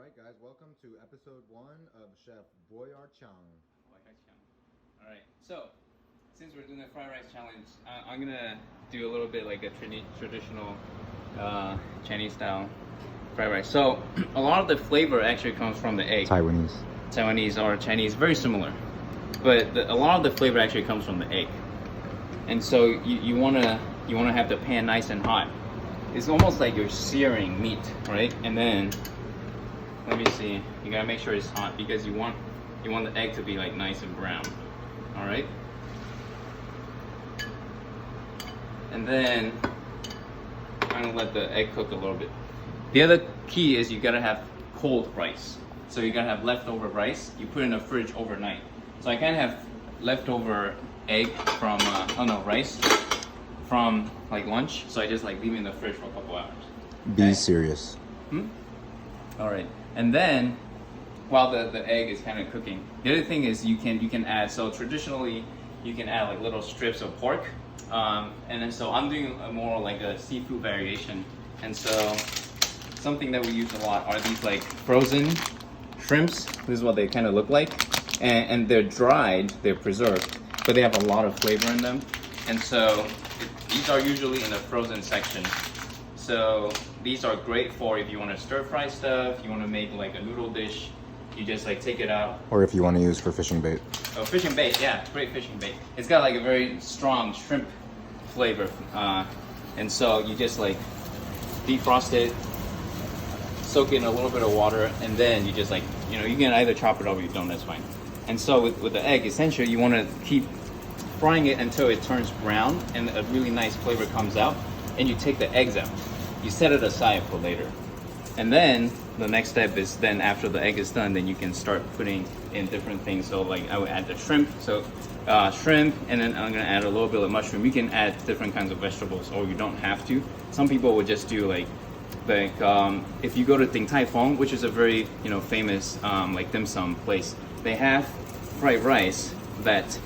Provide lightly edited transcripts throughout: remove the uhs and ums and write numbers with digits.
Alright guys, welcome to episode 1 of Chef Boyar Chang. Alright, so since we're doing the fried rice challenge, I'm gonna do a little bit like a traditional Chinese style fried rice. So a lot of the flavor actually comes from the egg. Taiwanese or Chinese, very similar. But a lot of the flavor actually comes from the egg. And so you wanna have the pan nice and hot. It's almost like you're searing meat, right? And then let me see. You gotta make sure it's hot because you want the egg to be like nice and brown. All right. And then I'm gonna let the egg cook a little bit. The other key is you gotta have cold rice. So you gotta have leftover rice. You put it in the fridge overnight. So I kind of have leftover egg from rice from like lunch. So I just like leave it in the fridge for a couple hours. Be serious. All right. And then, while the egg is kind of cooking, the other thing is you can add. So traditionally, you can add like little strips of pork, and then so I'm doing a more like a seafood variation. And so something that we use a lot are these like frozen shrimps. This is what they kind of look like, and they're dried, they're preserved, but they have a lot of flavor in them. And so these are usually in the frozen section. So these are great for if you want to stir fry stuff, you want to make like a noodle dish, you just like take it out. Or if you want to use for fishing bait. Oh, fishing bait, yeah, great fishing bait. It's got like a very strong shrimp flavor. And so you just like defrost it, soak it in a little bit of water, and then you just like, you can either chop it up or you don't, that's fine. And so with the egg, essentially you want to keep frying it until it turns brown and a really nice flavor comes out, and you take the eggs out. You set it aside for later. And then the next step is then after the egg is done, then you can start putting in different things. So like I would add the shrimp. So shrimp, and then I'm gonna add a little bit of mushroom. You can add different kinds of vegetables, or you don't have to. Some people would just do like if you go to Ding Tai Fung, which is a very famous like dim sum place, they have fried rice that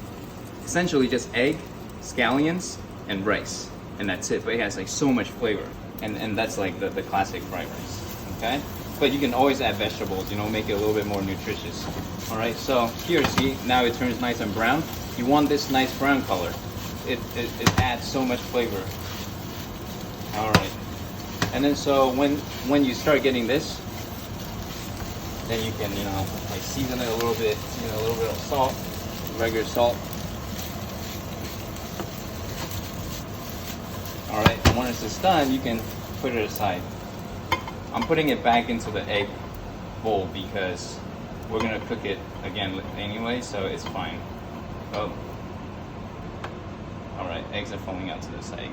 essentially just egg, scallions, and rice, and that's it. But it has like so much flavor, and that's like the classic fried rice. Okay, but you can always add vegetables, make it a little bit more nutritious. All right, so here, see, now it turns nice and brown. You want this nice brown color. It adds so much flavor. All right, and then so when you start getting this, then you can like season it a little bit, a little bit of salt, regular salt. All right, and once it's done, you can put it aside. I'm putting it back into the egg bowl because we're gonna cook it again anyway, so it's fine. Oh, all right, eggs are falling out to the side.